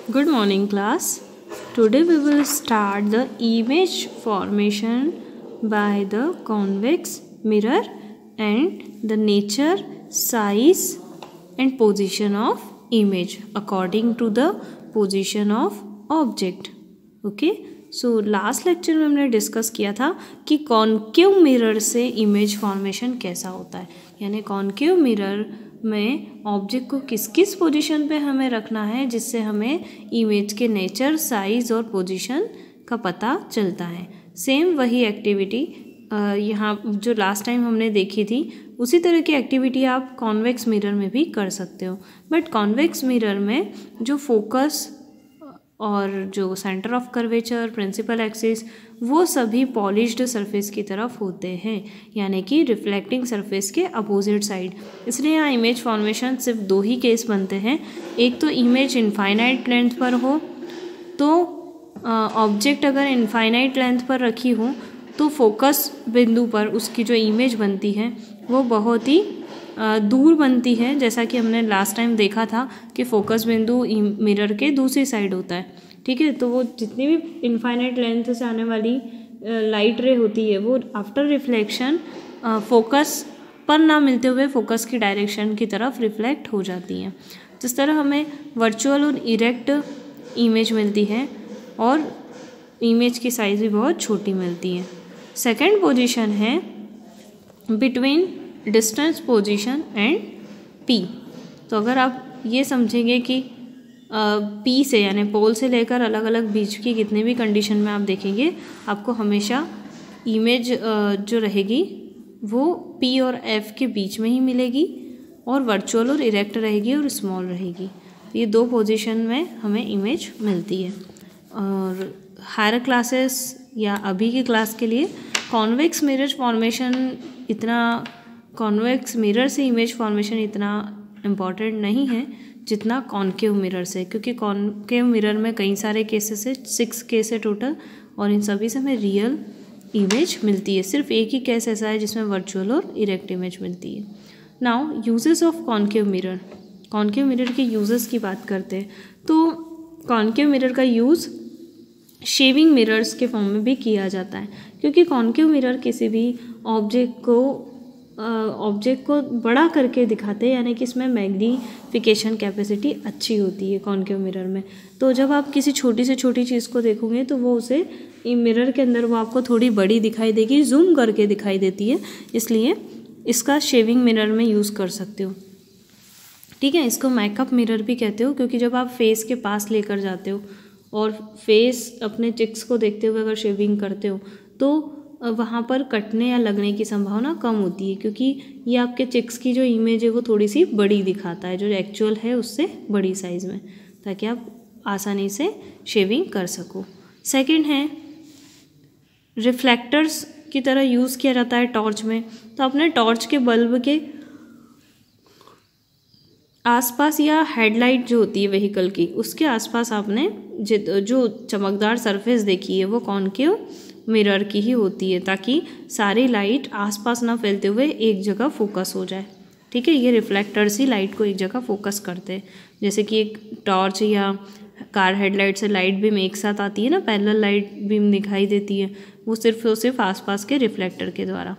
Good morning, class. Today we will start the image formation by the convex mirror and the nature, size and position of image according to the position of object. Okay. So last lecture में हमने discuss किया था कि concave mirror से image formation कैसा होता है, यानी कॉन्केव मिरर में ऑब्जेक्ट को किस किस पोजीशन पे हमें रखना है जिससे हमें इमेज के नेचर, साइज़ और पोजीशन का पता चलता है। सेम वही एक्टिविटी यहाँ जो लास्ट टाइम हमने देखी थी उसी तरह की एक्टिविटी आप कॉन्वेक्स मिरर में भी कर सकते हो। बट कॉन्वेक्स मिरर में जो फोकस और जो centre of curvature, principal axis, वो सभी पॉलिश्ड सरफेस की तरफ होते हैं, यानी कि रिफ्लेक्टिंग सरफेस के अपोजिट साइड। इसलिए यहाँ इमेज फॉर्मेशन सिर्फ दो ही केस बनते हैं। एक तो इमेज इनफाइनाइट लेंथ पर हो, तो ऑब्जेक्ट अगर इनफाइनाइट लेंथ पर रखी हो तो फोकस बिंदु पर उसकी जो इमेज बनती है वो बहुत ही दूर बनती है, जैसा कि हमने लास्ट टाइम देखा था कि फोकस बिंदु मिरर के दूसरी साइड होता है। ठीक है, तो वो जितनी भी इनफाइनाइट लेंथ से आने वाली लाइट रे होती है वो आफ्टर रिफ्लेक्शन फोकस पर ना मिलते हुए फोकस की डायरेक्शन की तरफ रिफ्लेक्ट हो जाती हैं। जिस तरह हमें वर्चुअल और इरेक्ट इमेज मिलती है और इमेज की साइज़ भी बहुत छोटी मिलती है। सेकेंड पोजीशन है between distance position and P. तो अगर आप ये समझेंगे कि पी से यानी पोल से लेकर अलग अलग बीच की कितने भी कंडीशन में आप देखेंगे आपको हमेशा इमेज जो रहेगी वो पी और एफ के बीच में ही मिलेगी और वर्चुअल और इरेक्ट रहेगी और स्मॉल रहेगी। ये दो पोजीशन में हमें इमेज मिलती है। और हायर क्लासेस या अभी की क्लास के लिए convex mirror formation convex mirror से इमेज फॉर्मेशन इतना इम्पॉर्टेंट नहीं है जितना कॉन्केव मिरर से, क्योंकि कॉन्केव मिरर में कई सारे केसेस है, 6 केस है टोटल, और इन सभी से हमें रियल इमेज मिलती है। सिर्फ एक ही केस ऐसा है जिसमें वर्चुअल और इरेक्ट इमेज मिलती है। Now uses of concave mirror. Concave mirror के यूजेस की बात करते हैं तो कॉन्केव मिरर का यूज़ शेविंग मिरर्स के फॉर्म में भी किया जाता है, क्योंकि कॉन्केव मिरर किसी भी ऑब्जेक्ट को बड़ा करके दिखाते हैं, यानी कि इसमें मैग्नीफिकेशन कैपेसिटी अच्छी होती है कॉन्केव मिरर में। तो जब आप किसी छोटी से छोटी चीज़ को देखोगे तो वो उसे मिरर के अंदर वो आपको थोड़ी बड़ी दिखाई देगी, जूम करके दिखाई देती है, इसलिए इसका शेविंग मिरर में यूज़ कर सकते हो। ठीक है, इसको मेकअप मिरर भी कहते हो, क्योंकि जब आप फेस के पास लेकर जाते हो और फेस अपने चिक्स को देखते हुए अगर शेविंग करते हो तो वहाँ पर कटने या लगने की संभावना कम होती है, क्योंकि ये आपके चिक्स की जो इमेज है वो थोड़ी सी बड़ी दिखाता है, जो एक्चुअल है उससे बड़ी साइज़ में, ताकि आप आसानी से शेविंग कर सको। सेकंड है रिफ्लेक्टर्स की तरह यूज़ किया जाता है टॉर्च में। तो अपने टॉर्च के बल्ब के आसपास या हेडलाइट जो होती है व्हीकल की उसके आसपास आपने जो चमकदार सरफेस देखी है वो कॉन्केव मिरर की ही होती है, ताकि सारी लाइट आसपास ना फैलते हुए एक जगह फोकस हो जाए। ठीक है, ये रिफ्लेक्टर्स ही लाइट को एक जगह फोकस करते हैं। जैसे कि एक टॉर्च या कार हेडलाइट से लाइट बीम एक साथ आती है ना, पैरेलल लाइट बीम दिखाई देती है, वो सिर्फ आसपास के रिफ्लेक्टर के द्वारा।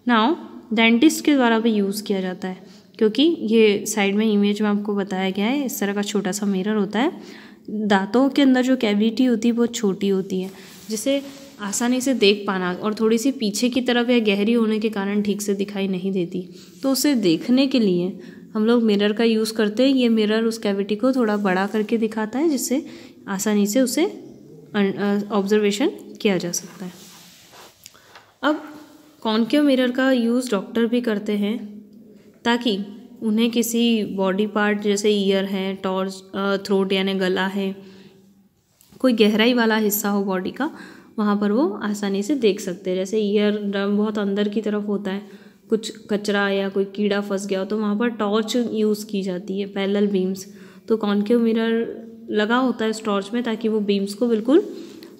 नाउ डेंटिस्ट के द्वारा भी यूज़ किया जाता है, क्योंकि ये साइड में इमेज में आपको बताया गया है इस तरह का छोटा सा मिरर होता है। दांतों के अंदर जो कैविटी होती है वो छोटी होती है, जिसे आसानी से देख पाना, और थोड़ी सी पीछे की तरफ या गहरी होने के कारण ठीक से दिखाई नहीं देती, तो उसे देखने के लिए हम लोग मिरर का यूज़ करते हैं। ये मिरर उस कैविटी को थोड़ा बड़ा करके दिखाता है, जिससे आसानी से उसे ऑब्जर्वेशन किया जा सकता है। अब कॉन्केव मिरर का यूज़ डॉक्टर भी करते हैं, ताकि उन्हें किसी बॉडी पार्ट जैसे ईयर है, थ्रोट यानी गला है, कोई गहराई वाला हिस्सा हो बॉडी का, वहाँ पर वो आसानी से देख सकते हैं। जैसे ईयर ड्रम बहुत अंदर की तरफ होता है, कुछ कचरा या कोई कीड़ा फंस गया हो तो वहाँ पर टॉर्च यूज़ की जाती है, पैरेलल बीम्स। तो कॉन्केव मिरर लगा होता है इस टॉर्च में, ताकि वो बीम्स को बिल्कुल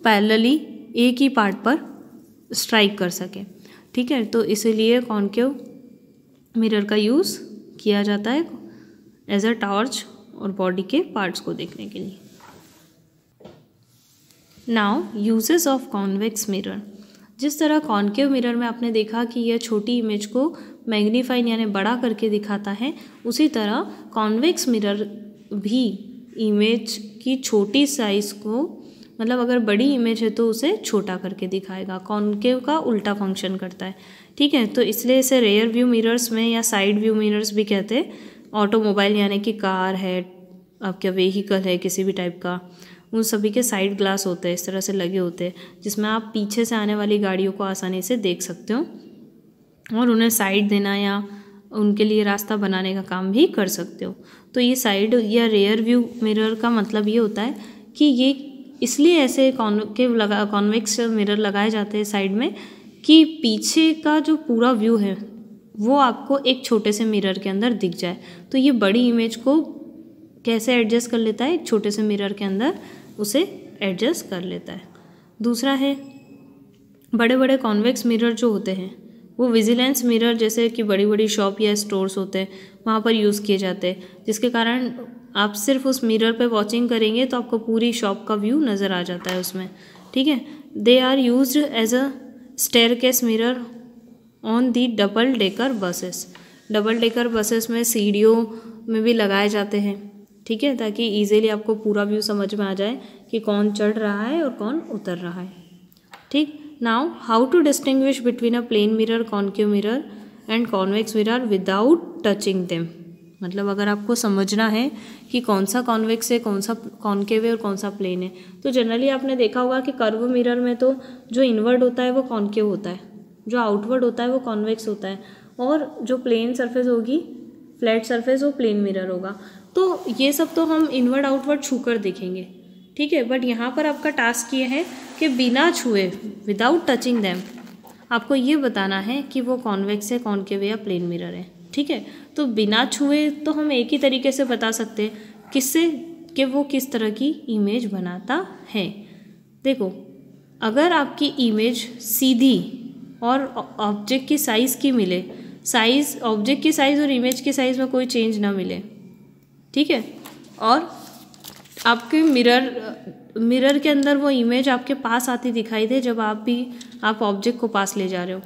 पैरेलली एक ही पार्ट पर स्ट्राइक कर सके। ठीक है, तो इसीलिए कॉन्केव मिरर का यूज़ किया जाता है एज अ टॉर्च और बॉडी के पार्ट्स को देखने के लिए। Now uses of convex mirror. जिस तरह कॉन्केव मिरर में आपने देखा कि यह छोटी इमेज को मैग्नीफाई यानी बड़ा करके दिखाता है, उसी तरह कॉन्वेक्स मिरर भी इमेज की छोटी साइज़ को, मतलब अगर बड़ी इमेज है तो उसे छोटा करके दिखाएगा। कॉन्केव का उल्टा फंक्शन करता है, ठीक है। तो इसलिए इसे रेयर व्यू मिरर्स में या साइड व्यू मिरर्स भी कहते हैं। ऑटोमोबाइल यानी कि कार है, आपका व्हीकल है किसी भी टाइप का, उन सभी के साइड ग्लास होते हैं, इस तरह से लगे होते हैं, जिसमें आप पीछे से आने वाली गाड़ियों को आसानी से देख सकते हो और उन्हें साइड देना या उनके लिए रास्ता बनाने का काम भी कर सकते हो। तो ये साइड या रेयर व्यू मिरर का मतलब ये होता है कि ये इसलिए ऐसे कॉन्वेक्स मिरर लगाए जाते हैं साइड में कि पीछे का जो पूरा व्यू है वो आपको एक छोटे से मिरर के अंदर दिख जाए। तो ये बड़ी इमेज को कैसे एडजस्ट कर लेता है, एक छोटे से मिरर के अंदर उसे एडजस्ट कर लेता है। दूसरा है बड़े बड़े कॉन्वेक्स मिरर जो होते हैं वो विजिलेंस मिरर, जैसे कि बड़ी बड़ी शॉप या स्टोर्स होते हैं वहाँ पर यूज़ किए जाते हैं, जिसके कारण आप सिर्फ उस मिरर पे वॉचिंग करेंगे तो आपको पूरी शॉप का व्यू नज़र आ जाता है उसमें, ठीक है। They are used as a staircase mirror on the double decker buses. Double decker buses में सीढ़ियों में भी लगाए जाते हैं, ठीक है, ताकि इजीली आपको पूरा व्यू समझ में आ जाए कि कौन चढ़ रहा है और कौन उतर रहा है, ठीक। Now how to distinguish between a plane mirror, concave mirror and convex mirror without touching them. मतलब अगर आपको समझना है कि कौन सा कॉन्वेक्स है, कौन सा कॉन्केव है और कौन सा प्लेन है, तो जनरली आपने देखा होगा कि कर्व मिरर में तो जो इनवर्ड होता है वो कॉन्केव होता है, जो आउटवर्ड होता है वो कॉन्वेक्स होता है, और जो प्लेन सरफेस होगी, फ्लैट सरफेस, वो प्लेन मिरर होगा। तो ये सब तो हम इनवर्ड आउटवर्ड छूकर देखेंगे, ठीक है। बट यहाँ पर आपका टास्क ये है कि बिना छुए, विदाउट टचिंग देम, आपको ये बताना है कि वो कॉन्वेक्स है, कॉन्केव या प्लेन मिरर है, ठीक है। तो बिना छुए तो हम एक ही तरीके से बता सकते हैं, किससे, कि वो किस तरह की इमेज बनाता है। देखो, अगर आपकी इमेज सीधी और ऑब्जेक्ट की साइज़ की मिले, साइज़, ऑब्जेक्ट की साइज़ और इमेज की साइज़ में कोई चेंज ना मिले, ठीक है, और आपके मिरर के अंदर वो इमेज आपके पास आती दिखाई दे जब आप ऑब्जेक्ट को पास ले जा रहे हो,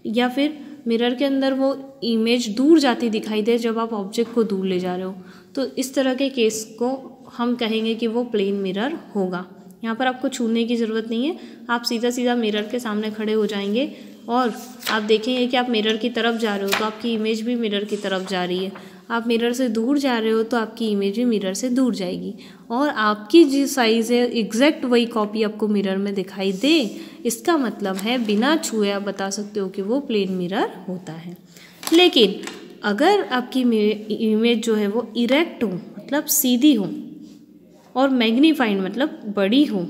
या फिर मिरर के अंदर वो इमेज दूर जाती दिखाई दे जब आप ऑब्जेक्ट को दूर ले जा रहे हो, तो इस तरह के केस को हम कहेंगे कि वो प्लेन मिरर होगा। यहाँ पर आपको छूने की ज़रूरत नहीं है, आप सीधा सीधा मिरर के सामने खड़े हो जाएंगे और आप देखेंगे कि आप मिरर की तरफ जा रहे हो तो आपकी इमेज भी मिरर की तरफ जा रही है, आप मिरर से दूर जा रहे हो तो आपकी इमेज भी मिरर से दूर जाएगी, और आपकी जो साइज़ है एग्जैक्ट वही कॉपी आपको मिरर में दिखाई दे। इसका मतलब है बिना छुए आप बता सकते हो कि वो प्लेन मिरर होता है। लेकिन अगर आपकी इमेज जो है वो इरेक्ट हो, मतलब सीधी हो, और मैग्नीफाइड मतलब बड़ी हो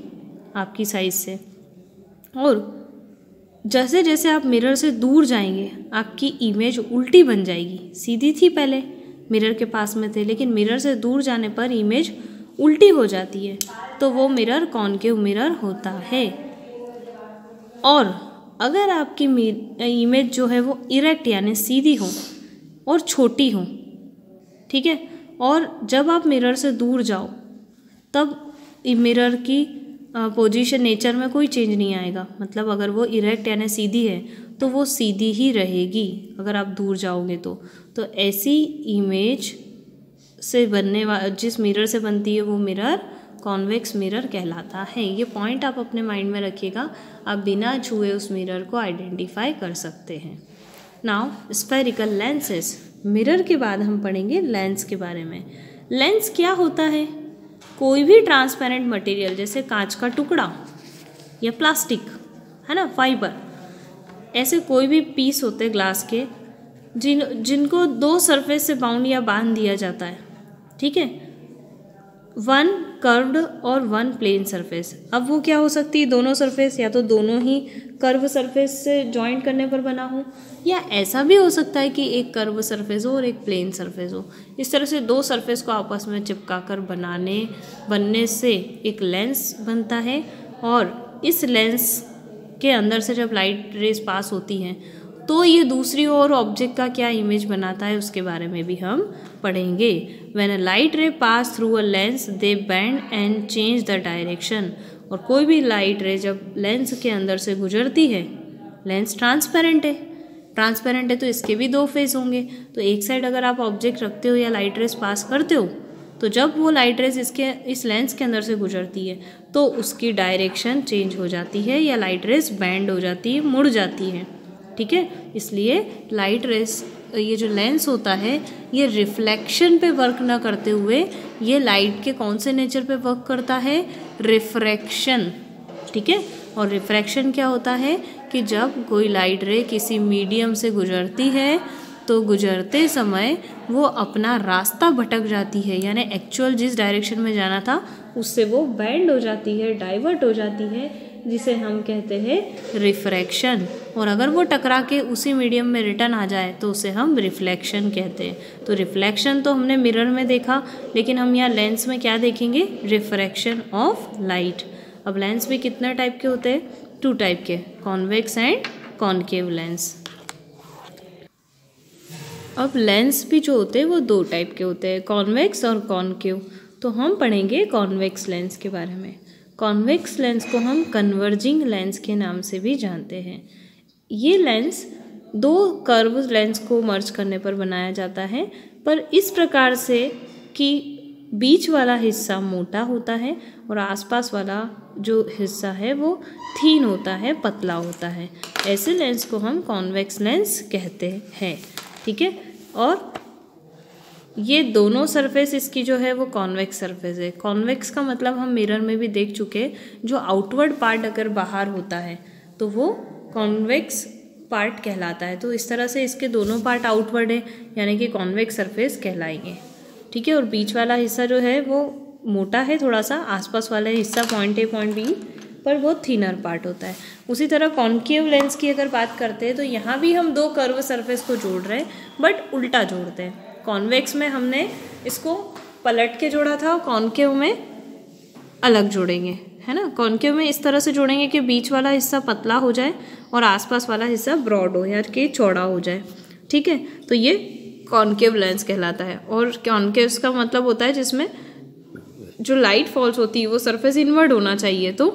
आपकी साइज़ से, और जैसे जैसे आप मिरर से दूर जाएंगे आपकी इमेज उल्टी बन जाएगी। सीधी थी पहले, मिरर के पास में थे, लेकिन मिरर से दूर जाने पर इमेज उल्टी हो जाती है, तो वो मिरर कॉन्केव मिरर होता है। और अगर आपकी इमेज जो है वो इरेक्ट यानी सीधी हो और छोटी हो, ठीक है, और जब आप मिरर से दूर जाओ तब मिरर की पोजीशन, नेचर में कोई चेंज नहीं आएगा। मतलब अगर वो इरेक्ट यानी सीधी है तो वो सीधी ही रहेगी अगर आप दूर जाओगे तो ऐसी इमेज से बनने वाला, जिस मिरर से बनती है वो मिरर कॉन्वेक्स मिरर कहलाता है। ये पॉइंट आप अपने माइंड में रखिएगा, आप बिना छुए उस मिरर को आइडेंटिफाई कर सकते हैं। Now spherical lenses. मिरर के बाद हम पढ़ेंगे लेंस के बारे में। लेंस क्या होता है? कोई भी ट्रांसपेरेंट मटेरियल, जैसे कांच का टुकड़ा या प्लास्टिक, है ना, फाइबर, ऐसे कोई भी पीस होते ग्लास के जिनको दो सरफेस से बाउंड या बांध दिया जाता है, ठीक है, वन कर्व्ड और वन प्लेन सरफेस। अब वो क्या हो सकती है? दोनों सरफेस या तो दोनों ही कर्व सरफेस से जॉइंट करने पर बना हो, या ऐसा भी हो सकता है कि एक कर्व सरफेस हो और एक प्लेन सरफेस हो। इस तरह से दो सरफेस को आपस में चिपका कर बनने से एक लेंस बनता है, और इस लेंस के अंदर से जब लाइट रेज पास होती हैं तो ये दूसरी ओर ऑब्जेक्ट का क्या इमेज बनाता है उसके बारे में भी हम पढ़ेंगे। व्हेन अ लाइट रे pass through a lens they bend and change the direction. और कोई भी लाइट रे जब लेंस के अंदर से गुजरती है, लेंस ट्रांसपेरेंट है तो इसके भी दो फेस होंगे। तो एक साइड अगर आप ऑब्जेक्ट रखते हो या लाइट रेस पास करते हो, तो जब वो लाइट रेस इस लेंस के अंदर से गुजरती है तो उसकी डायरेक्शन चेंज हो जाती है या लाइट रेस बैंड हो जाती है, मुड़ जाती है। ठीक है, इसलिए लाइट रेस, ये जो लेंस होता है ये रिफ्लेक्शन पे वर्क ना करते हुए ये लाइट के कौन से नेचर पे वर्क करता है, रिफ्रैक्शन। ठीक है, और रिफ्रैक्शन क्या होता है कि जब कोई लाइट रे किसी मीडियम से गुजरती है तो गुजरते समय वो अपना रास्ता भटक जाती है, यानी एक्चुअल जिस डायरेक्शन में जाना था उससे वो बैंड हो जाती है, डाइवर्ट हो जाती है, जिसे हम कहते हैं रिफ्रैक्शन। और अगर वो टकरा के उसी मीडियम में रिटर्न आ जाए तो उसे हम रिफ्लेक्शन कहते हैं। तो रिफ्लेक्शन तो हमने मिरर में देखा, लेकिन हम यहाँ लेंस में क्या देखेंगे, रिफ्रैक्शन ऑफ लाइट। अब लेंस भी कितने टाइप के होते हैं, 2 टाइप के, कॉन्वेक्स एंड कॉनकेव लेंस। अब लेंस भी जो होते हैं वो 2 टाइप के होते हैं, कॉन्वेक्स और कॉनकेव। तो हम पढ़ेंगे कॉन्वेक्स लेंस के बारे में। कॉन्वेक्स लेंस को हम कन्वर्जिंग लेंस के नाम से भी जानते हैं। ये लेंस 2 कर्व लेंस को मर्ज करने पर बनाया जाता है, पर इस प्रकार से कि बीच वाला हिस्सा मोटा होता है और आसपास वाला जो हिस्सा है वो थीन होता है, पतला होता है। ऐसे लेंस को हम कॉन्वेक्स लेंस कहते हैं। ठीक है, और ये दोनों सरफेस इसकी जो है वो कॉन्वेक्स सरफेस है। कॉन्वेक्स का मतलब हम मिरर में भी देख चुके, जो आउटवर्ड पार्ट अगर बाहर होता है तो वो कॉन्वेक्स पार्ट कहलाता है। तो इस तरह से इसके दोनों पार्ट आउटवर्ड है, यानी कि कॉन्वेक्स सरफेस कहलाएंगे। ठीक है, और बीच वाला हिस्सा जो है वो मोटा है थोड़ा सा, आसपास वाला हिस्सा पॉइंट ए पॉइंट बी पर वो थिनर पार्ट होता है। उसी तरह कॉनकेव लेंस की अगर बात करते हैं तो यहाँ भी हम 2 कर्व सरफेस को जोड़ रहे हैं, बट उल्टा जोड़ते हैं। कॉन्वेक्स में हमने इसको पलट के जोड़ा था और कॉनकेव में अलग जोड़ेंगे, है ना। कॉनकेव में इस तरह से जोड़ेंगे कि बीच वाला हिस्सा पतला हो जाए और आसपास वाला हिस्सा ब्रॉड हो, यार कि चौड़ा हो जाए। ठीक है, तो ये कॉनकेव लेंस कहलाता है। और कॉनकेव का मतलब होता है जिसमें जो लाइट फॉल्स होती है वो सरफेस इनवर्ड होना चाहिए। तो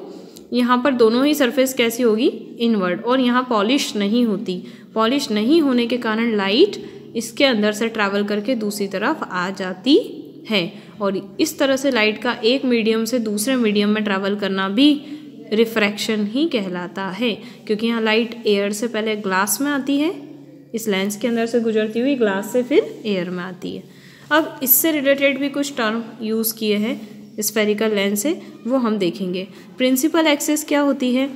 यहाँ पर दोनों ही सरफेस कैसी होगी, इनवर्ड, और यहाँ पॉलिश नहीं होती। पॉलिश नहीं होने के कारण लाइट इसके अंदर से ट्रैवल करके दूसरी तरफ आ जाती है, और इस तरह से लाइट का एक मीडियम से दूसरे मीडियम में ट्रैवल करना भी रिफ्रैक्शन ही कहलाता है। क्योंकि यहाँ लाइट एयर से पहले ग्लास में आती है, इस लेंस के अंदर से गुजरती हुई ग्लास से फिर एयर में आती है। अब इससे रिलेटेड भी कुछ टर्म यूज़ किए हैं स्फेरिकल लेंस से, वो हम देखेंगे। प्रिंसिपल एक्सिस क्या होती है,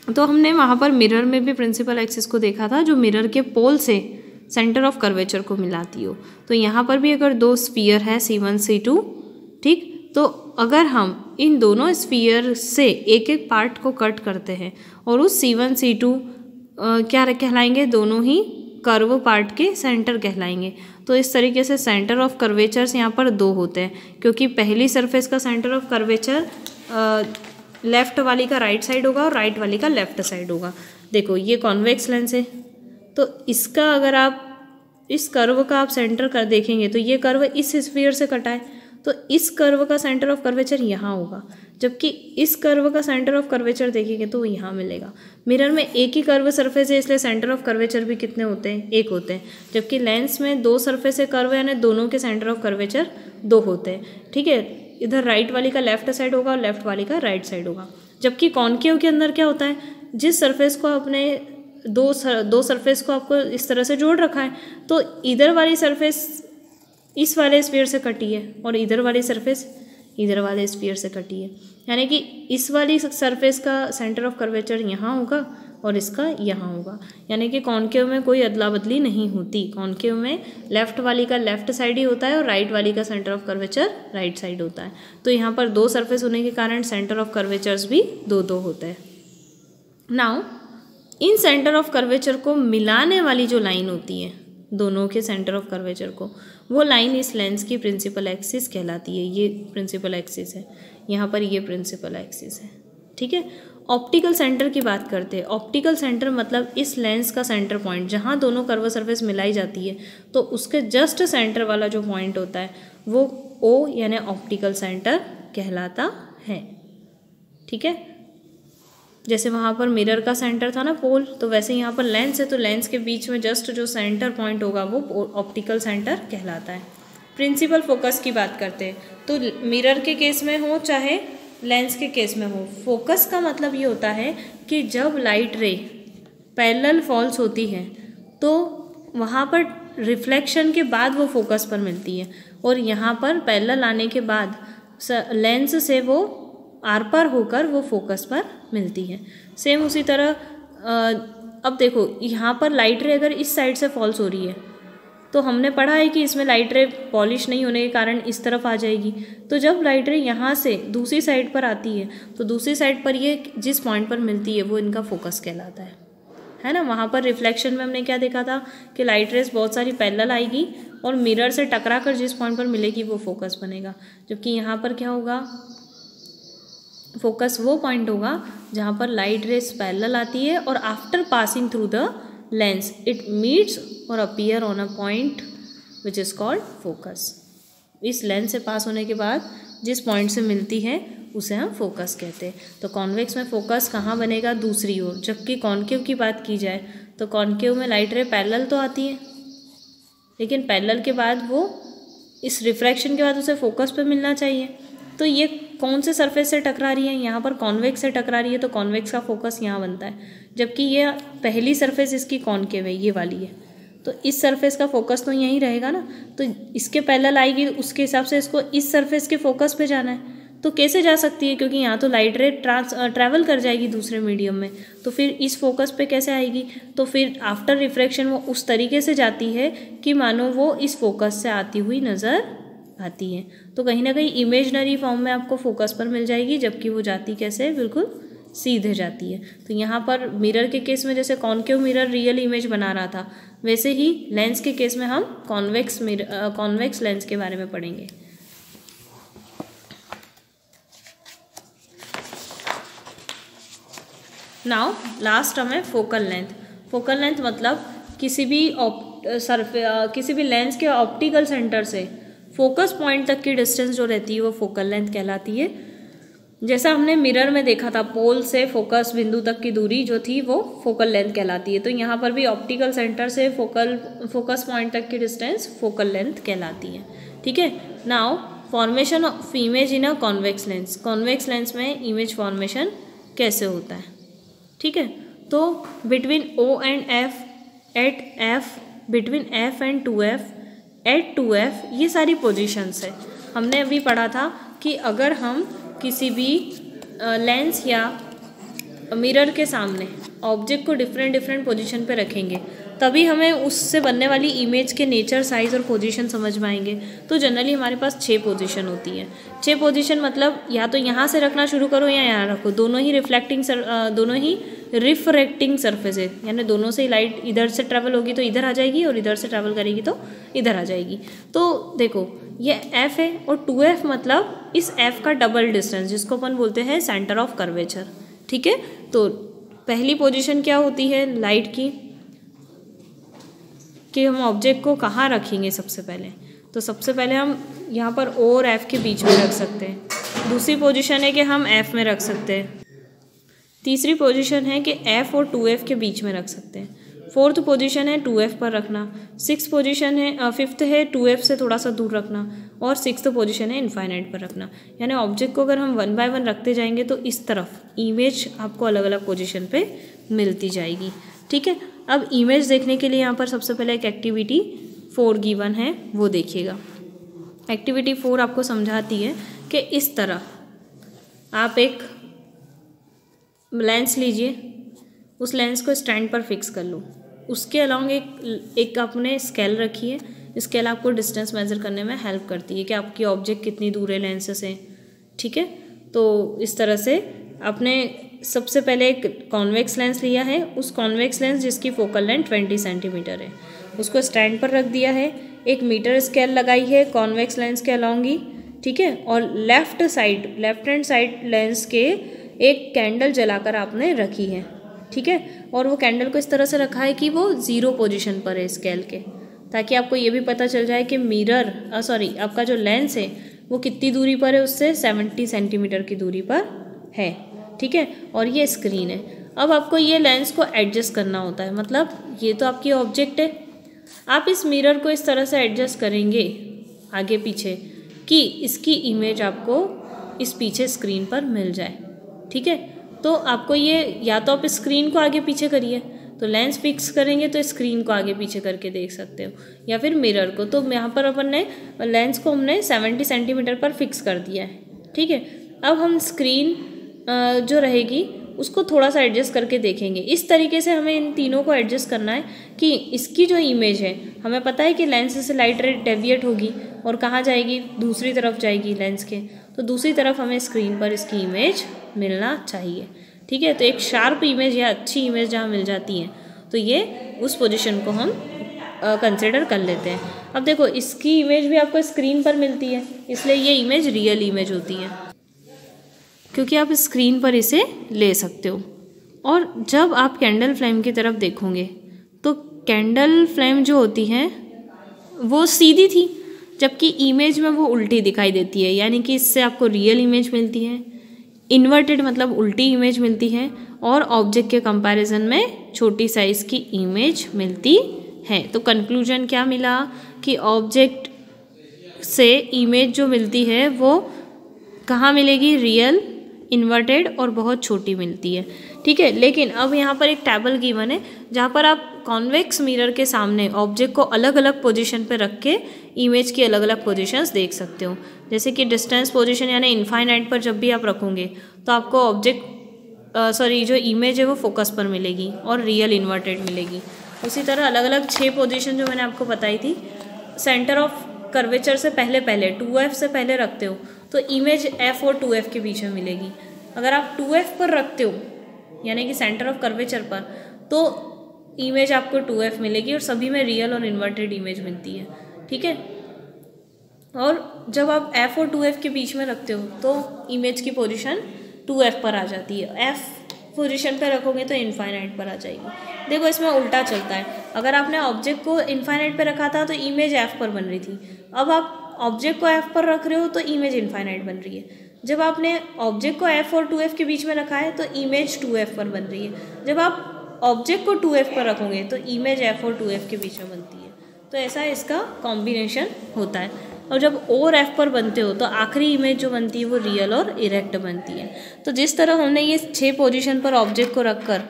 तो हमने वहाँ पर मिरर में भी प्रिंसिपल एक्सिस को देखा था, जो मिरर के पोल से सेंटर ऑफ कर्वेचर को मिलाती हो। तो यहाँ पर भी अगर 2 स्फीयर है C1 C2, ठीक, तो अगर हम इन दोनों स्फीयर से एक एक पार्ट को कट करते हैं और उस C1 C2 क्या कहलाएंगे, दोनों ही कर्व पार्ट के सेंटर कहलाएंगे। तो इस तरीके से सेंटर ऑफ कर्वेचर्स यहाँ पर 2 होते हैं, क्योंकि पहली सरफेस का सेंटर ऑफ कर्वेचर लेफ्ट वाली का राइट साइड होगा और राइट वाली का लेफ्ट साइड होगा। देखो ये कॉन्वेक्स लेंस है, तो इसका अगर आप इस कर्व का आप सेंटर कर देखेंगे तो ये कर्व इस स्फीयर से कटा है, तो इस कर्व का सेंटर ऑफ कर्वेचर यहाँ होगा, जबकि इस कर्व का सेंटर ऑफ कर्वेचर देखेंगे तो वो यहाँ मिलेगा। मिरर में एक ही कर्व सरफेस है, इसलिए सेंटर ऑफ कर्वेचर भी कितने होते हैं, 1 होते हैं, जबकि लेंस में 2 सरफेस है कर्व, यानी दोनों के सेंटर ऑफ कर्वेचर 2 होते हैं। ठीक है, इधर राइट वाली का लेफ्ट साइड होगा और लेफ्ट वाली का राइट साइड होगा। जबकि कॉनकेव के अंदर क्या होता है, जिस सरफेस को आपने दो सरफेस को आपको इस तरह से जोड़ रखा है, तो इधर वाली सरफेस इस वाले स्फीयर से कटी है और इधर वाली सरफेस इधर वाले स्फीयर से कटी है, यानी कि इस वाली सरफेस का सेंटर ऑफ कर्वेचर यहाँ होगा और इसका यहाँ होगा। यानी कि कॉनकेव में कोई अदला बदली नहीं होती। कॉनकेव में लेफ्ट वाली का लेफ्ट साइड ही होता है और राइट वाली का centre of curvature right side होता है। तो यहाँ पर 2 सरफेस होने के कारण सेंटर ऑफ कर्वेचर्स भी 2-2 होते हैं। Now in centre of curvature को मिलाने वाली जो लाइन होती है दोनों के सेंटर ऑफ कर्वेचर को, वो लाइन इस लेंस की प्रिंसिपल एक्सिस कहलाती है। ये प्रिंसिपल एक्सिस है, यहाँ पर ये प्रिंसिपल एक्सिस है। ठीक है, ऑप्टिकल सेंटर की बात करते हैं। ऑप्टिकल सेंटर मतलब इस लेंस का सेंटर पॉइंट, जहाँ दोनों कर्व सरफेस मिलाई जाती है तो उसके जस्ट सेंटर वाला जो पॉइंट होता है वो O यानी ऑप्टिकल सेंटर कहलाता है। ठीक है। जैसे वहाँ पर मिरर का सेंटर था ना पोल, तो वैसे यहाँ पर लेंस है, तो लेंस के बीच में जस्ट जो सेंटर पॉइंट होगा वो ऑप्टिकल सेंटर कहलाता है। प्रिंसिपल फोकस की बात करते हैं, तो मिरर के केस में हो चाहे लेंस के केस में हो, फोकस का मतलब ये होता है कि जब लाइट रे पैरेलल फॉल्स होती है तो वहाँ पर रिफ्लेक्शन के बाद वो फोकस पर मिलती है, और यहाँ पर पैरेलल आने के बाद लेंस से वो आर पार होकर वो फोकस पर मिलती है। सेम उसी तरह अब देखो यहाँ पर लाइट रे अगर इस साइड से फॉल्स हो रही है तो हमने पढ़ा है कि इसमें लाइट रे पॉलिश नहीं होने के कारण इस तरफ आ जाएगी। तो जब लाइट रे यहाँ से दूसरी साइड पर आती है तो दूसरी साइड पर ये जिस पॉइंट पर मिलती है वो इनका फोकस कहलाता है ना। वहाँ पर रिफ्लेक्शन में हमने क्या देखा था कि लाइट रेस बहुत सारी पैरेलल आएगी और मिरर से टकरा कर जिस पॉइंट पर मिलेगी वो फोकस बनेगा, जबकि यहाँ पर क्या होगा, फोकस वो पॉइंट होगा जहाँ पर लाइट रेस पैरेलल आती है और after passing through the lens it meets और appear on a point which is called focus. इस लेंस से पास होने के बाद जिस पॉइंट से मिलती है उसे हम फोकस कहते हैं। तो कॉन्वेक्स में फोकस कहाँ बनेगा, दूसरी ओर। जबकि कॉन्केव की बात की जाए तो कॉन्केव में लाइट रे पैरेलल तो आती है, लेकिन पैरेलल के बाद वो इस रिफ्रैक्शन के बाद उसे फोकस पे मिलना चाहिए। तो ये कौन से सरफेस से टकरा रही है, यहाँ पर कॉन्वेक्स से टकरा रही है, तो कॉन्वेक्स का फोकस यहाँ बनता है। जबकि ये पहली सरफेस इसकी कॉन्केव है, ये वाली है, तो इस सरफेस का फोकस तो यहीं रहेगा ना। तो इसके पैरेलल आएगी, उसके हिसाब से इसको इस सरफेस के फोकस पे जाना है। तो कैसे जा सकती है, क्योंकि यहाँ तो लाइट रे ट्रैवल कर जाएगी दूसरे मीडियम में, तो फिर इस फोकस पे कैसे आएगी। तो फिर आफ्टर रिफ्रैक्शन वो उस तरीके से जाती है कि मानो वो इस फोकस से आती हुई नज़र आती है। तो कहीं ना कहीं इमेजनरी फॉर्म में आपको फोकस पर मिल जाएगी, जबकि वो जाती कैसे, बिल्कुल सीधे जाती है। तो यहाँ पर मिरर के केस में जैसे कॉन्केव मिरर रियल इमेज बना रहा था, वैसे ही लेंस के केस में हम कॉन्वेक्स लेंस के बारे में पढ़ेंगे। नाउ लास्ट टर्म है फोकल लेंथ। फोकल लेंथ मतलब किसी भी लेंस के ऑप्टिकल सेंटर से फोकस पॉइंट तक की डिस्टेंस जो रहती है वो फोकल लेंथ कहलाती है। जैसा हमने मिरर में देखा था, पोल से फोकस बिंदु तक की दूरी जो थी वो फोकल लेंथ कहलाती है, तो यहाँ पर भी ऑप्टिकल सेंटर से फोकस पॉइंट तक की डिस्टेंस फोकल लेंथ कहलाती है। ठीक है। Now formation of image in a convex lens. Convex lens में इमेज फॉर्मेशन कैसे होता है, ठीक है। तो between O and F, at F, between F and 2F, at 2F, ये सारी पोजीशंस है। हमने अभी पढ़ा था कि अगर हम किसी भी लेंस या मिरर के सामने ऑब्जेक्ट को डिफरेंट पोजीशन पे रखेंगे तभी हमें उससे बनने वाली इमेज के नेचर, साइज और पोजीशन समझ में आएंगे। तो जनरली हमारे पास 6 पोजीशन होती है। 6 पोजीशन मतलब या तो यहाँ से रखना शुरू करो या यहाँ रखो, दोनों ही रिफ्रैक्टिंग सरफेस है, यानी दोनों से लाइट इधर से ट्रैवल होगी तो इधर आ जाएगी और इधर से ट्रैवल करेगी तो इधर आ जाएगी। तो देखो ये F है और 2F मतलब इस F का डबल डिस्टेंस, जिसको अपन बोलते हैं सेंटर ऑफ कर्वेचर। ठीक है। तो पहली पोजीशन क्या होती है लाइट की, कि हम ऑब्जेक्ट को कहाँ रखेंगे सबसे पहले। तो सबसे पहले हम यहाँ पर O और F के बीच में रख सकते हैं। दूसरी पोजीशन है कि हम F में रख सकते हैं। तीसरी पोजीशन है कि F और 2F के बीच में रख सकते हैं। फोर्थ पोजीशन है 2F पर रखना। फिफ्थ है 2F से थोड़ा सा दूर रखना, और सिक्स्थ पोजीशन है इनफाइनाइट पर रखना। यानी ऑब्जेक्ट को अगर हम 1 बाय 1 रखते जाएंगे तो इस तरफ इमेज आपको अलग अलग पोजीशन पे मिलती जाएगी। ठीक है। अब इमेज देखने के लिए यहाँ पर सबसे पहले एक एक्टिविटी 4 गिवन है, वो देखिएगा। एक्टिविटी 4 आपको समझाती है कि इस तरह आप एक लेंस लीजिए, उस लेंस को स्टैंड पर फिक्स कर लो, उसके अलाउंग एक आपने स्केल रखी है। स्केल आपको डिस्टेंस मेजर करने में हेल्प करती है कि आपकी ऑब्जेक्ट कितनी दूर है लेंस से। ठीक है। तो इस तरह से आपने सबसे पहले एक कॉन्वेक्स लेंस लिया है, उस कॉन्वेक्स लेंस जिसकी फोकल लेंथ 20 सेंटीमीटर है, उसको स्टैंड पर रख दिया है। एक मीटर स्केल लगाई है कॉन्वेक्स लेंस के अलोंग ही। ठीक है। और लेफ्ट हैंड साइड लेंस के एक कैंडल जलाकर आपने रखी है। ठीक है। और वो कैंडल को इस तरह से रखा है कि वो 0 पोजीशन पर है स्केल के, ताकि आपको ये भी पता चल जाए कि आपका जो लेंस है वो कितनी दूरी पर है उससे, 70 सेंटीमीटर की दूरी पर है। ठीक है, और ये स्क्रीन है। अब आपको ये लेंस को एडजस्ट करना होता है, मतलब ये तो आपकी ऑब्जेक्ट है, आप इस मिरर को इस तरह से एडजस्ट करेंगे आगे पीछे कि इसकी इमेज आपको इस पीछे स्क्रीन पर मिल जाए। ठीक है, तो आपको ये या तो आप स्क्रीन को आगे पीछे करिए, तो लेंस फिक्स करेंगे तो स्क्रीन को आगे पीछे करके देख सकते हो, या फिर मिरर को। तो यहाँ पर अपन ने लेंस को हमने 70 सेंटीमीटर पर फिक्स कर दिया है। ठीक है, अब हम स्क्रीन जो रहेगी उसको थोड़ा सा एडजस्ट करके देखेंगे। इस तरीके से हमें इन तीनों को एडजस्ट करना है कि इसकी जो इमेज है, हमें पता है कि लेंस से लाइट रे डेविएट होगी और कहाँ जाएगी, दूसरी तरफ जाएगी लेंस के, तो दूसरी तरफ हमें स्क्रीन पर इसकी इमेज मिलना चाहिए। ठीक है, तो एक शार्प इमेज या अच्छी इमेज जहाँ मिल जाती है तो ये उस पोजीशन को हम कंसिडर कर लेते हैं। अब देखो इसकी इमेज भी आपको स्क्रीन पर मिलती है, इसलिए ये इमेज रियल इमेज होती है, क्योंकि आप स्क्रीन पर इसे ले सकते हो। और जब आप कैंडल फ्लेम की तरफ देखोगे तो कैंडल फ्लेम जो होती है वो सीधी थी, जबकि इमेज में वो उल्टी दिखाई देती है, यानी कि इससे आपको रियल इमेज मिलती है, इन्वर्टेड मतलब उल्टी इमेज मिलती है, और ऑब्जेक्ट के कंपैरिजन में छोटी साइज़ की इमेज मिलती है। तो कंक्लूजन क्या मिला कि ऑब्जेक्ट से इमेज जो मिलती है वो कहाँ मिलेगी, रियल, इन्वर्टेड और बहुत छोटी मिलती है। ठीक है, लेकिन अब यहाँ पर एक टेबल गिवन है जहाँ पर आप कॉन्वेक्स मिरर के सामने ऑब्जेक्ट को अलग अलग पोजीशन पे रख के इमेज की अलग अलग पोजीशंस देख सकते हो। जैसे कि डिस्टेंस पोजीशन यानी इनफाइनाइट पर जब भी आप रखोगे तो आपको जो इमेज है वो फोकस पर मिलेगी और रियल इन्वर्टेड मिलेगी। उसी तरह अलग अलग 6 पोजीशन जो मैंने आपको बताई थी, सेंटर ऑफ कर्वेचर से पहले 2F से पहले रखते हो तो इमेज F और 2F के बीच में मिलेगी। अगर आप 2F पर रखते हो यानी कि सेंटर ऑफ कर्वेचर पर, तो इमेज आपको 2F मिलेगी और सभी में रियल और इन्वर्टेड इमेज मिलती है। ठीक है, और जब आप F और 2F के बीच में रखते हो तो इमेज की पोजीशन 2F पर आ जाती है, F पोजीशन पर रखोगे तो इनफाइनाइट पर आ जाएगी। देखो इसमें उल्टा चलता है, अगर आपने ऑब्जेक्ट को इनफाइनाइट पर रखा था तो इमेज F पर बन रही थी, अब आप ऑब्जेक्ट को F पर रख रहे हो तो इमेज इनफाइनाइट बन रही है। जब आपने ऑब्जेक्ट को F और 2F के बीच में रखा है तो इमेज 2F पर बन रही है। जब आप ऑब्जेक्ट को 2F पर रखोगे तो इमेज F और 2F के बीच में बनती है। तो ऐसा इसका कॉम्बिनेशन होता है। और जब O और F पर बनते हो तो आखिरी इमेज जो बनती है वो रियल और इरेक्ट बनती है। तो जिस तरह हमने ये 6 पोजीशन पर ऑब्जेक्ट को रखकर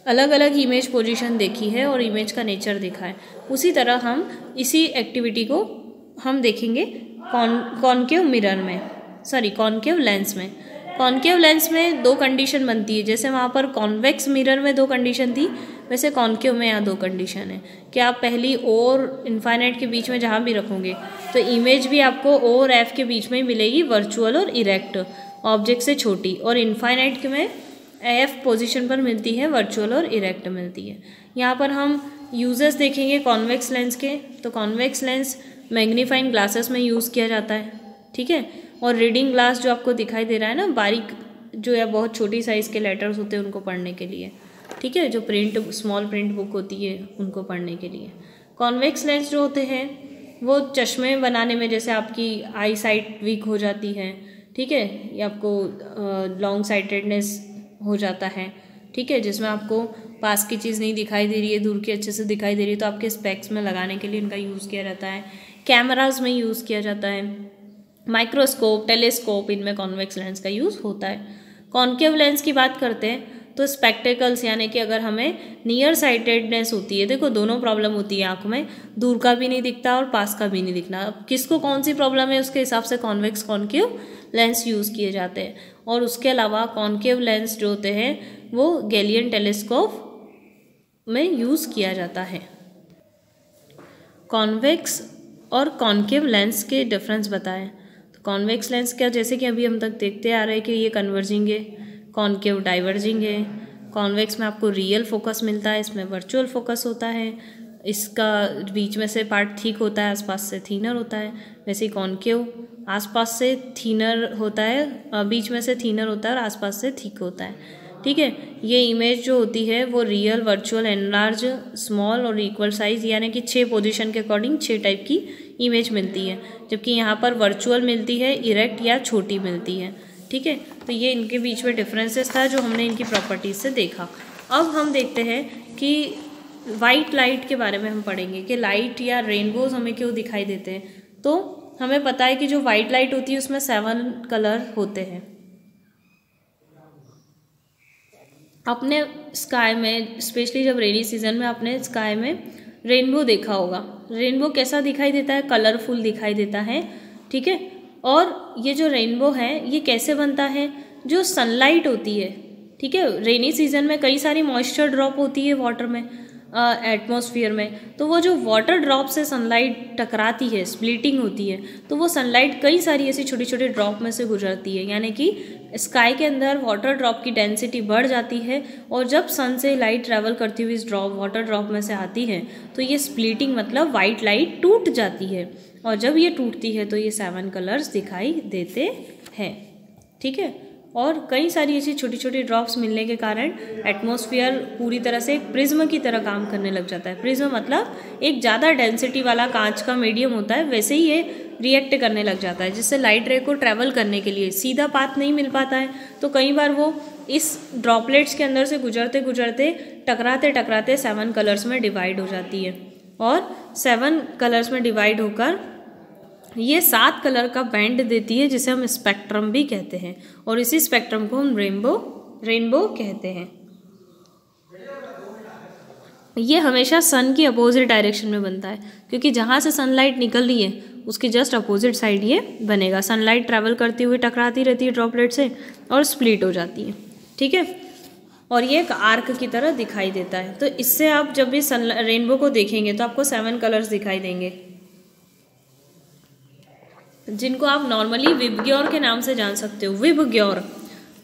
अलग अलग इमेज पोजीशन देखी है और इमेज का नेचर देखा है, उसी तरह हम इसी एक्टिविटी को हम देखेंगे कॉनकेव लेंस में। कॉनकेव लेंस में 2 कंडीशन बनती है, जैसे वहाँ पर कॉन्वेक्स मिरर में 2 कंडीशन थी, वैसे कॉनकेव में यहाँ 2 कंडीशन है कि आप पहली O और इनफाइनाइट के बीच में जहाँ भी रखोगे तो इमेज भी आपको O और F के बीच में ही मिलेगी, वर्चुअल और इरेक्ट, ऑब्जेक्ट से छोटी, और इनफाइनाइट में F पोजीशन पर मिलती है, वर्चुअल और इरेक्ट मिलती है। यहाँ पर हम यूजेस देखेंगे कॉन्वेक्स लेंस के। तो कॉन्वेक्स लेंस मैग्नीफाइंग ग्लासेस में यूज़ किया जाता है। ठीक है, और रीडिंग ग्लास जो आपको दिखाई दे रहा है ना, बारीक जो या बहुत छोटी साइज़ के लेटर्स होते हैं उनको पढ़ने के लिए। ठीक है, जो स्मॉल प्रिंट बुक होती है उनको पढ़ने के लिए। कॉन्वेक्स लेंस जो होते हैं वो चश्मे बनाने में, जैसे आपकी आई साइट वीक हो जाती है, ठीक है, या आपको लॉन्ग साइटेडनेस हो जाता है, ठीक है, जिसमें आपको पास की चीज़ नहीं दिखाई दे रही है, दूर की अच्छे से दिखाई दे रही है, तो आपके स्पेक्स में लगाने के लिए इनका यूज़ किया जाता है। कैमराज में यूज़ किया जाता है, माइक्रोस्कोप, टेलीस्कोप, इनमें कॉन्वेक्स लेंस का यूज़ होता है। कॉनकेव लेंस की बात करते हैं तो स्पेक्टेकल्स, यानी कि अगर हमें नियर साइटेडनेस होती है, देखो दोनों प्रॉब्लम होती है आँख में, दूर का भी नहीं दिखता और पास का भी नहीं दिखना। अब किसको कौन सी प्रॉब्लम है उसके हिसाब से कॉन्वेक्स कॉनकेव लेंस यूज़ किए जाते हैं। और उसके अलावा कॉनकेव लेंस जो होते हैं वो गैलिलियन टेलीस्कोप में यूज़ किया जाता है। कॉन्वेक्स और कॉनकेव लेंस के डिफरेंस बताएं। तो कॉन्वेक्स लेंस क्या, जैसे कि अभी हम तक देखते आ रहे हैं कि ये कन्वर्जिंग है, कॉनकेव डाइवर्जिंग है। कॉन्वेक्स में आपको रियल फोकस मिलता है, इसमें वर्चुअल फोकस होता है, इसका बीच में से पार्ट थिक होता है, आसपास से थीनर होता है। वैसे ही कॉनकेव आसपास से थीनर होता है, बीच में से थीनर होता है और आसपास से थिक होता है। ठीक है, ये इमेज जो होती है वो रियल, वर्चुअल, एनलार्ज, स्मॉल और इक्वल साइज, यानी कि 6 पोजीशन के अकॉर्डिंग 6 टाइप की इमेज मिलती है। जबकि यहाँ पर वर्चुअल मिलती है, इरेक्ट या छोटी मिलती है। ठीक है, तो ये इनके बीच में डिफरेंसेस था जो हमने इनकी प्रॉपर्टीज से देखा। अब हम देखते हैं कि वाइट लाइट के बारे में हम पढ़ेंगे कि लाइट या रेनबोज हमें क्यों दिखाई देते हैं। तो हमें पता है कि जो वाइट लाइट होती है उसमें 7 कलर होते हैं। अपने स्काई में, स्पेशली जब रेनी सीजन में, अपने स्काई में रेनबो देखा होगा। रेनबो कैसा दिखाई देता है? कलरफुल दिखाई देता है, ठीक है। और ये जो रेनबो है ये कैसे बनता है? जो सनलाइट होती है, ठीक है, रेनी सीजन में कई सारी मॉइस्चर ड्रॉप होती है वाटर में, एटमॉस्फेयर में, तो वो जो वाटर ड्रॉप से सनलाइट टकराती है, स्प्लिटिंग होती है, तो वो सनलाइट कई सारी ऐसी छोटी छोटी ड्रॉप में से गुजरती है, यानी कि स्काई के अंदर वाटर ड्रॉप की डेंसिटी बढ़ जाती है और जब सन से लाइट ट्रैवल करती हुई इस वाटर ड्रॉप में से आती है तो ये स्प्लिटिंग मतलब वाइट लाइट टूट जाती है, और जब ये टूटती है तो ये 7 कलर्स दिखाई देते हैं, ठीक है। और कई सारी ऐसी छोटी छोटी ड्रॉप्स मिलने के कारण एटमॉस्फेयर पूरी तरह से एक प्रिज्म की तरह काम करने लग जाता है। प्रिज्म मतलब एक ज़्यादा डेंसिटी वाला कांच का मीडियम होता है, वैसे ही ये रिएक्ट करने लग जाता है, जिससे लाइट रे को ट्रैवल करने के लिए सीधा पाथ नहीं मिल पाता है, तो कई बार वो इस ड्रॉपलेट्स के अंदर से गुजरते गुजरते टकराते टकराते 7 कलर्स में डिवाइड हो जाती है, और 7 कलर्स में डिवाइड होकर ये 7 कलर का बैंड देती है, जिसे हम स्पेक्ट्रम भी कहते हैं, और इसी स्पेक्ट्रम को हम रेनबो कहते हैं। ये हमेशा सन की अपोजिट डायरेक्शन में बनता है, क्योंकि जहाँ से सनलाइट निकल रही है उसकी जस्ट अपोजिट साइड ये बनेगा। सनलाइट ट्रैवल करती हुई टकराती रहती है ड्रॉपलेट से और स्प्लिट हो जाती है, ठीक है, और ये एक आर्क की तरह दिखाई देता है। तो इससे आप जब भी रेनबो को देखेंगे तो आपको 7 कलर्स दिखाई देंगे, जिनको आप नॉर्मली विबग्योर के नाम से जान सकते हो। VIBGYOR,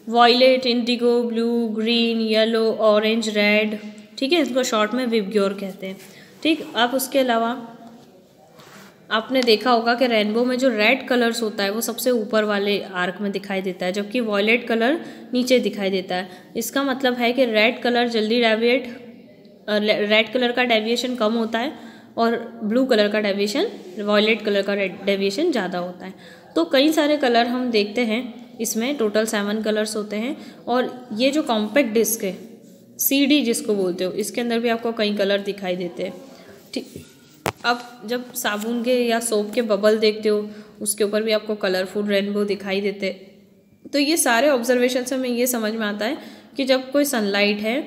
violet, indigo, blue, green, yellow, orange, red, ठीक है, इसको शॉर्ट में विबग्योर कहते हैं, ठीक। अब उसके अलावा आपने देखा होगा कि रेनबो में जो रेड कलर्स होता है वो सबसे ऊपर वाले आर्क में दिखाई देता है, जबकि वॉयलेट कलर नीचे दिखाई देता है। इसका मतलब है कि रेड कलर का डेविएशन कम होता है और ब्लू कलर का डेविएशन, वॉयलेट कलर का डेविएशन ज़्यादा होता है। तो कई सारे कलर हम देखते हैं, इसमें टोटल 7 कलर्स होते हैं। और ये जो कॉम्पैक्ट डिस्क है, CD जिसको बोलते हो, इसके अंदर भी आपको कई कलर दिखाई देते हैं, ठीक। अब जब साबुन के या सोप के बबल देखते हो उसके ऊपर भी आपको कलरफुल रेनबो दिखाई देते हैं। तो ये सारे ऑब्जर्वेशन से हमें ये समझ में आता है कि जब कोई सनलाइट है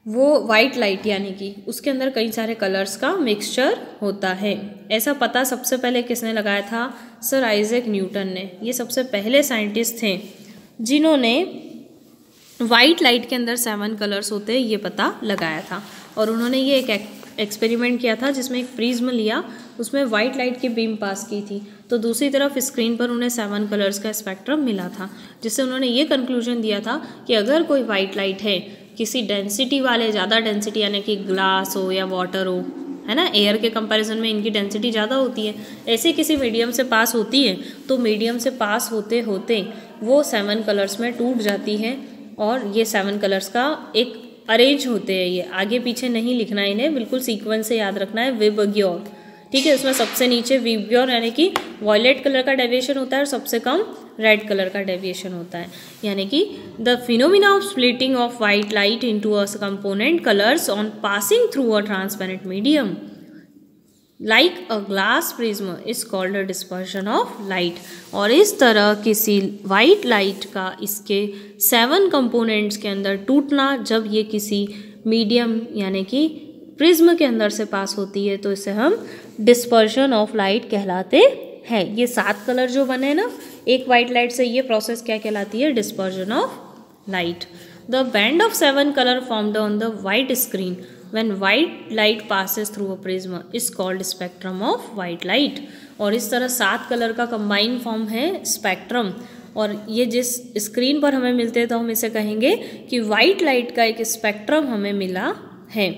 वो वाइट लाइट यानी कि उसके अंदर कई सारे कलर्स का मिक्सचर होता है। ऐसा पता सबसे पहले किसने लगाया था? सर आइजैक न्यूटन ने। ये सबसे पहले साइंटिस्ट थे जिन्होंने वाइट लाइट के अंदर 7 कलर्स होते हैं ये पता लगाया था। और उन्होंने ये एक एक्सपेरिमेंट किया था जिसमें एक प्रिज्म लिया, उसमें वाइट लाइट की बीम पास की थी, तो दूसरी तरफ स्क्रीन पर उन्हें 7 कलर्स का स्पेक्ट्रम मिला था, जिससे उन्होंने ये कंक्लूजन दिया था कि अगर कोई वाइट लाइट है किसी डेंसिटी वाले, ज़्यादा डेंसिटी यानी कि ग्लास हो या वाटर हो, है ना, एयर के कंपैरिजन में इनकी डेंसिटी ज़्यादा होती है, ऐसे किसी मीडियम से पास होती है तो मीडियम से पास होते होते वो 7 कलर्स में टूट जाती है। और ये 7 कलर्स का एक अरेंज होते हैं, ये आगे पीछे नहीं लिखना है, इन्हें बिल्कुल सीक्वेंस से याद रखना है। विबग्योर, ठीक है, उसमें सबसे नीचे विबग्योर यानी कि वॉयलेट कलर का डेविएशन होता है और सबसे कम रेड कलर का डेविएशन होता है। यानी कि the phenomena of splitting of white light into a component colours on passing through a transparent medium like a glass prism is called a dispersion of light. और इस तरह किसी वाइट लाइट का इसके 7 कंपोनेंट्स के अंदर टूटना, जब ये किसी मीडियम यानी कि प्रिज्म के अंदर से पास होती है तो इसे हम डिस्पर्शन ऑफ लाइट कहलाते हैं। ये 7 कलर जो बने ना एक वाइट लाइट से, ये प्रोसेस क्या कहलाती है? Dispersion of light. The band of 7 colour formed on the white screen when white light passes through a prism is called spectrum of white light। और इस तरह 7 कलर का कंबाइन फॉर्म है स्पेक्ट्रम, और ये जिस स्क्रीन पर हमें मिलते हैं तो हम इसे कहेंगे कि वाइट लाइट का एक स्पेक्ट्रम हमें मिला है।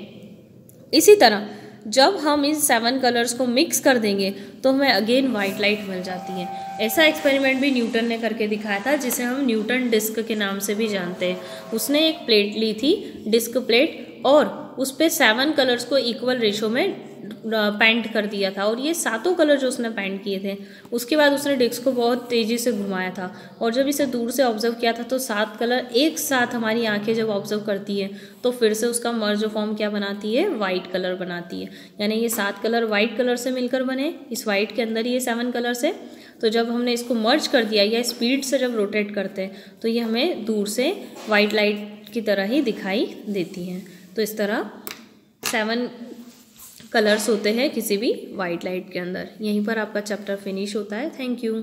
इसी तरह जब हम इन 7 कलर्स को मिक्स कर देंगे तो हमें अगेन वाइट लाइट मिल जाती है। ऐसा एक्सपेरिमेंट भी न्यूटन ने करके दिखाया था, जिसे हम न्यूटन डिस्क के नाम से भी जानते हैं। उसने एक प्लेट ली थी, डिस्क प्लेट, और उस पे 7 कलर्स को इक्वल रेशो में पेंट कर दिया था और ये सातों कलर जो उसने पेंट किए थे, उसके बाद उसने डिस्क को बहुत तेज़ी से घुमाया था और जब इसे दूर से ऑब्जर्व किया था तो 7 कलर एक साथ हमारी आंखें जब ऑब्जर्व करती है तो फिर से उसका मर्ज फॉर्म क्या बनाती है, वाइट कलर बनाती है। यानी ये 7 कलर वाइट कलर से मिलकर बने, इस वाइट के अंदर ये 7 कलर्स है। तो जब हमने इसको मर्ज कर दिया या स्पीड से जब रोटेट करते हैं तो ये हमें दूर से वाइट लाइट की तरह ही दिखाई देती हैं। तो इस तरह 7 कलर्स होते हैं किसी भी वाइट लाइट के अंदर। यहीं पर आपका चैप्टर फिनिश होता है। Thank you.